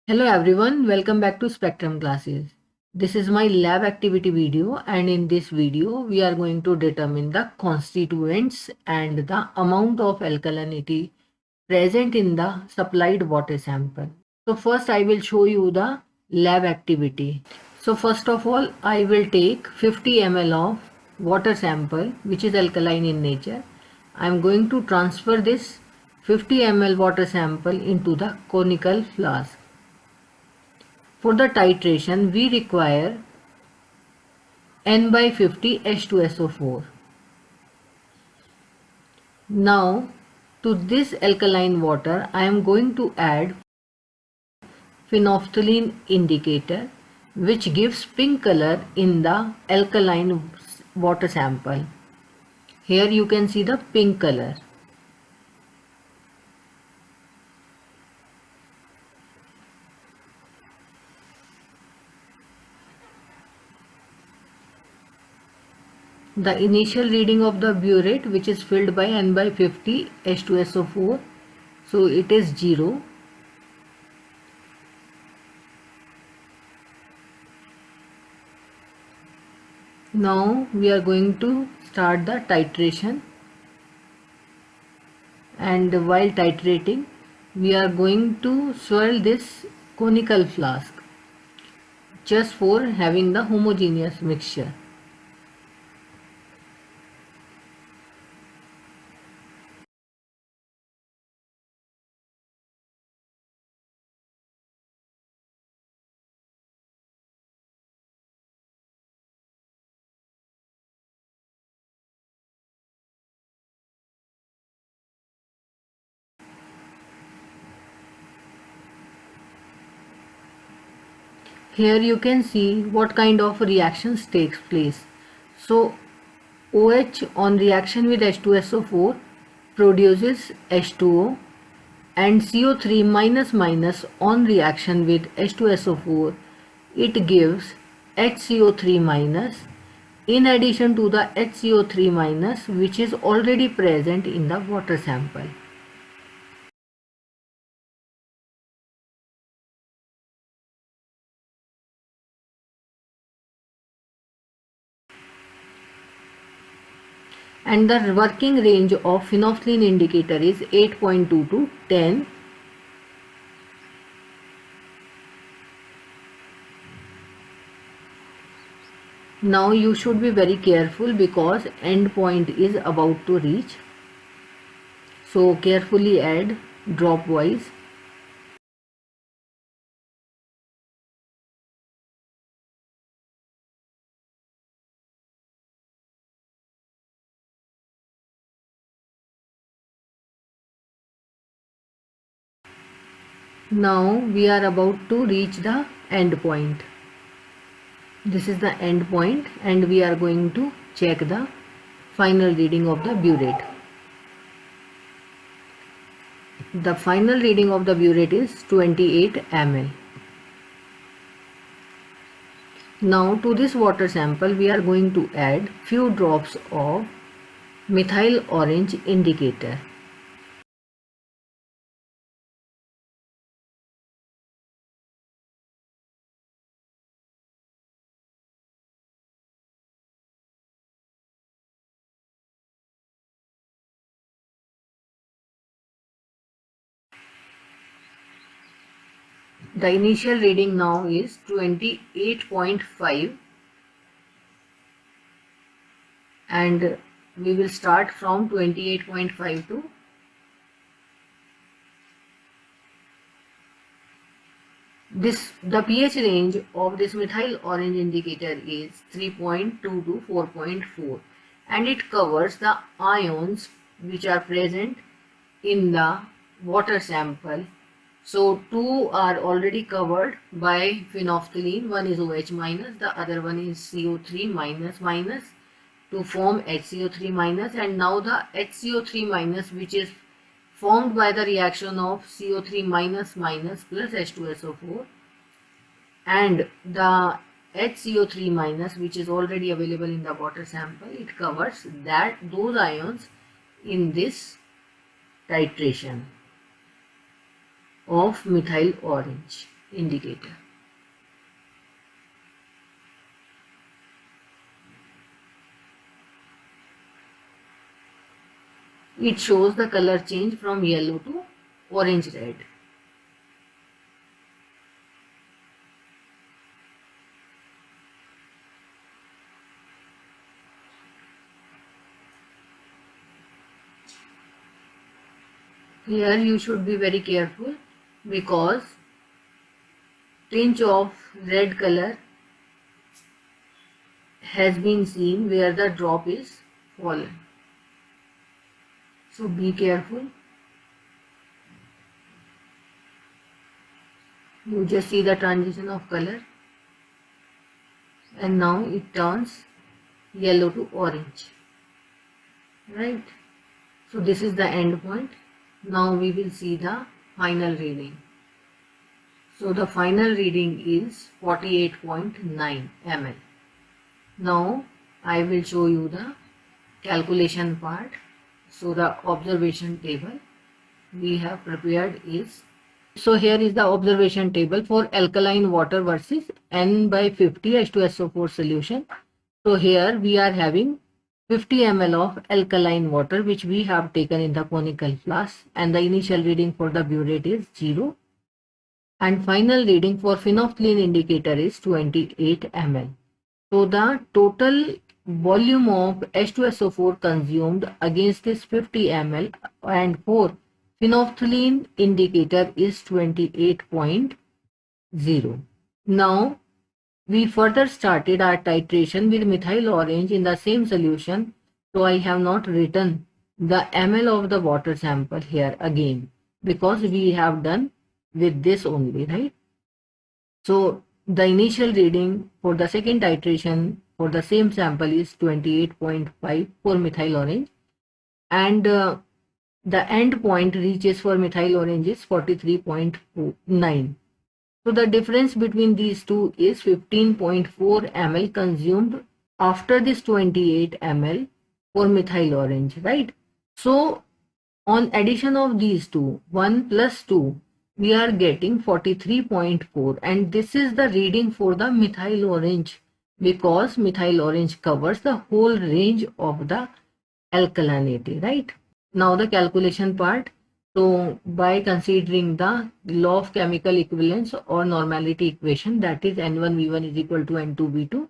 Hello everyone, welcome back to Spectrum classes. This is my lab activity video, and in this video we are going to determine the constituents and the amount of alkalinity present in the supplied water sample. So first I will show you the lab activity. So first of all I will take 50 ml of water sample which is alkaline in nature. I am going to transfer this 50 ml water sample into the conical flask. For the titration, we require N by 50 H2SO4. Now, to this alkaline water, I am going to add phenolphthalein indicator, which gives pink color in the alkaline water sample. Here you can see the pink color. The initial reading of the burette, which is filled by N by 50 H2SO4, so it is 0. Now we are going to start the titration, and while titrating we are going to swirl this conical flask just for having the homogeneous mixture. Here you can see what kind of reactions takes place. So OH on reaction with H2SO4 produces H2O, and CO3 on reaction with H2SO4 it gives HCO3 in addition to the HCO3 which is already present in the water sample. And the working range of phenolphthalein indicator is 8.2 to 10. Now you should be very careful because end point is about to reach. So carefully add drop wise. Now we are about to reach the end point. This is the end point, and we are going to check the final reading of the burette. The final reading of the burette is 28 ml. Now to this water sample we are going to add few drops of methyl orange indicator. The initial reading now is 28.5, and we will start from 28.5 to this. The pH range of this methyl orange indicator is 3.2 to 4.4, and it covers the ions which are present in the water sample. So two are already covered by phenolphthalein. One is OH minus, the other one is CO3 minus to form HCO3 and now the HCO3 which is formed by the reaction of CO3 plus H2SO4, and the HCO3 which is already available in the water sample. It covers those ions in this titration of methyl orange. indicator. It shows the color change from yellow to orange red. Here you should be very careful because tinge of red color has been seen where the drop is fallen. So be careful. You just see the transition of color and now it turns yellow to orange, right? So this is the end point. Now we will see the final reading. So the final reading is 48.9 ml. Now I will show you the calculation part. So the observation table we have prepared is, so here is the observation table for alkaline water versus N/50 H2SO4 solution. So here we are having 50 ml of alkaline water which we have taken in the conical flask, and the initial reading for the burette is 0 and final reading for phenolphthalein indicator is 28 ml. So the total volume of H2SO4 consumed against this 50 ml and for phenolphthalein indicator is 28.0. Now we further started our titration with methyl orange in the same solution. So I have not written the ml of the water sample here again because we have done with this only, right? So the initial reading for the second titration for the same sample is 28.5 for methyl orange, and the end point reaches for methyl orange is 43.9. So the difference between these two is 15.4 ml consumed after this 28 ml for methyl orange, right? So on addition of these two, 1 plus 2, we are getting 43.4, and this is the reading for the methyl orange because methyl orange covers the whole range of the alkalinity, right? Now the calculation part. So by considering the law of chemical equivalence or normality equation, that is N1V1 is equal to N2V2.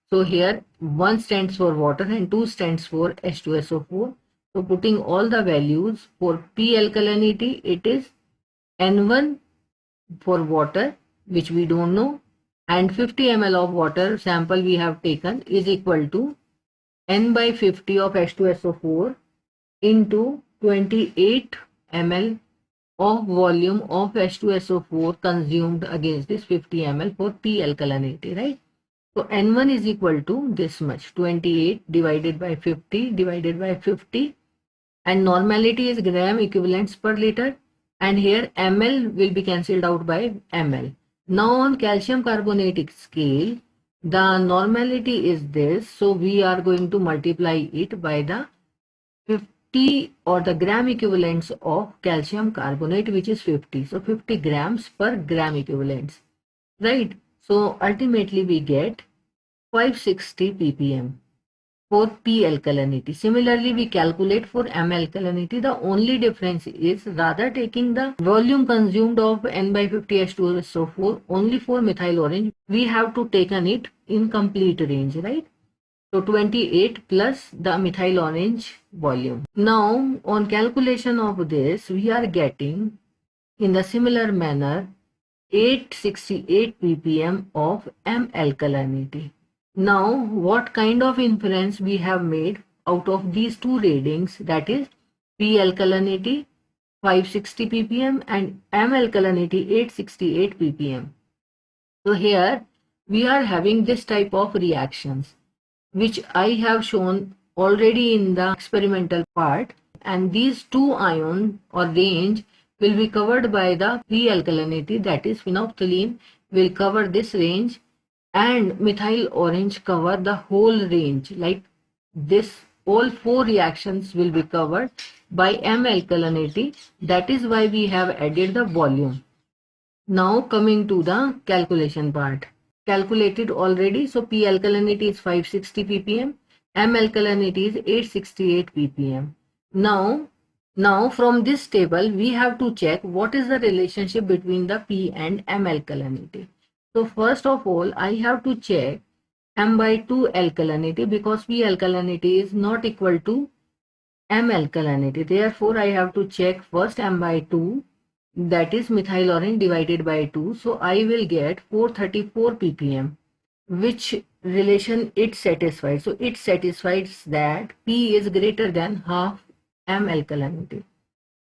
So here 1 stands for water and 2 stands for H2SO4. So putting all the values for P-alkalinity, it is N1 for water, which we don't know, and 50 ml of water sample we have taken is equal to N/50 of H2SO4 into 28 ml of volume of H2SO4 consumed against this 50 ml for P-alkalinity, right? So N1 is equal to this much, 28 divided by 50 divided by 50, and normality is gram equivalents per liter, and here ml will be cancelled out by ml. Now on calcium carbonate scale, the normality is this, so we are going to multiply it by the 50 or the gram equivalents of calcium carbonate, which is 50. So 50 grams per gram equivalents, right? So ultimately we get 560 ppm for P-alkalinity. Similarly, we calculate for M-alkalinity. The only difference is rather taking the volume consumed of N/50 H2SO4 only for methyl orange, we have to taken it in complete range, right? So 28 plus the methyl orange volume. Now on calculation of this, we are getting in the similar manner 868 ppm of M-alkalinity. Now what kind of inference we have made out of these two readings, that is P-alkalinity 560 ppm and M-alkalinity 868 ppm. So here we are having this type of reactions which I have shown already in the experimental part, and these two ion or range will be covered by the P-alkalinity, that is phenolphthalein will cover this range and methyl orange cover the whole range. Like this, all four reactions will be covered by M-alkalinity. That is why we have added the volume. Now coming to the calculation part. Calculated already. So P-alkalinity is 560 ppm. M-alkalinity is 868 ppm. Now from this table we have to check what is the relationship between the P and M-alkalinity. So first of all I have to check M/2 alkalinity because P-alkalinity is not equal to M-alkalinity. Therefore I have to check first M/2, that is methyl orange divided by 2. So I will get 434 ppm. Which relation it satisfies? So it satisfies that P is greater than half M-alkalinity.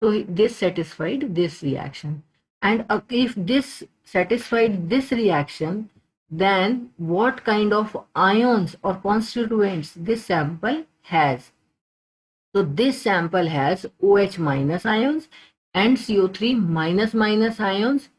So this satisfied this reaction. And if this satisfied this reaction, then what kind of ions or constituents this sample has? So this sample has OH minus ions and CO3 minus minus ions.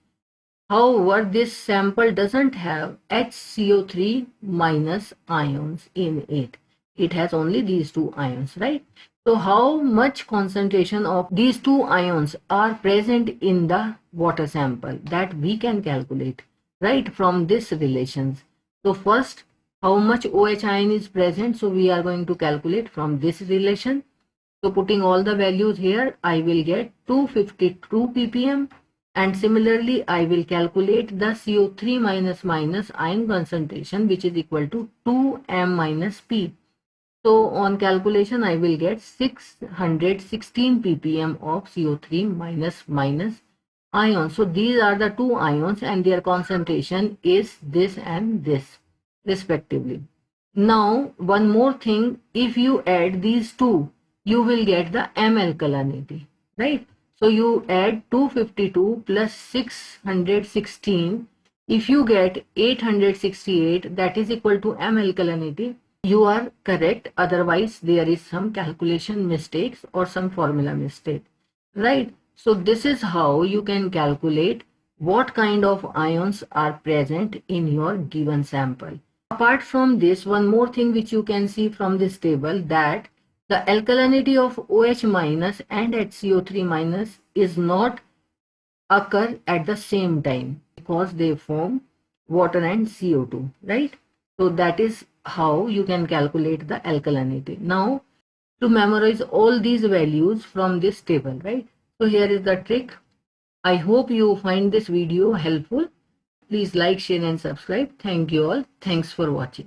However, this sample doesn't have HCO3 minus ions in it. It has only these two ions, right? So how much concentration of these two ions are present in the water sample, that we can calculate, right, from this relations. So first, how much OH ion is present? So we are going to calculate from this relation. So putting all the values here, I will get 252 ppm. And similarly, I will calculate the CO3 minus minus ion concentration, which is equal to 2m minus p. So on calculation, I will get 616 ppm of CO3 minus minus ion. So these are the two ions and their concentration is this and this respectively. Now one more thing, if you add these two, you will get the M-alkalinity, right? So you add 252 plus 616. If you get 868, that is equal to M-alkalinity. You are correct. Otherwise, there is some calculation mistakes or some formula mistake, right? So this is how you can calculate what kind of ions are present in your given sample. Apart from this, one more thing which you can see from this table, that the alkalinity of OH minus and HCO3 minus is not occur at the same time because they form water and CO2, right? So that is how you can calculate the alkalinity. Now to memorize all these values from this table, right? So here is the trick. I hope you find this video helpful. Please like, share and subscribe. Thank you all. Thanks for watching.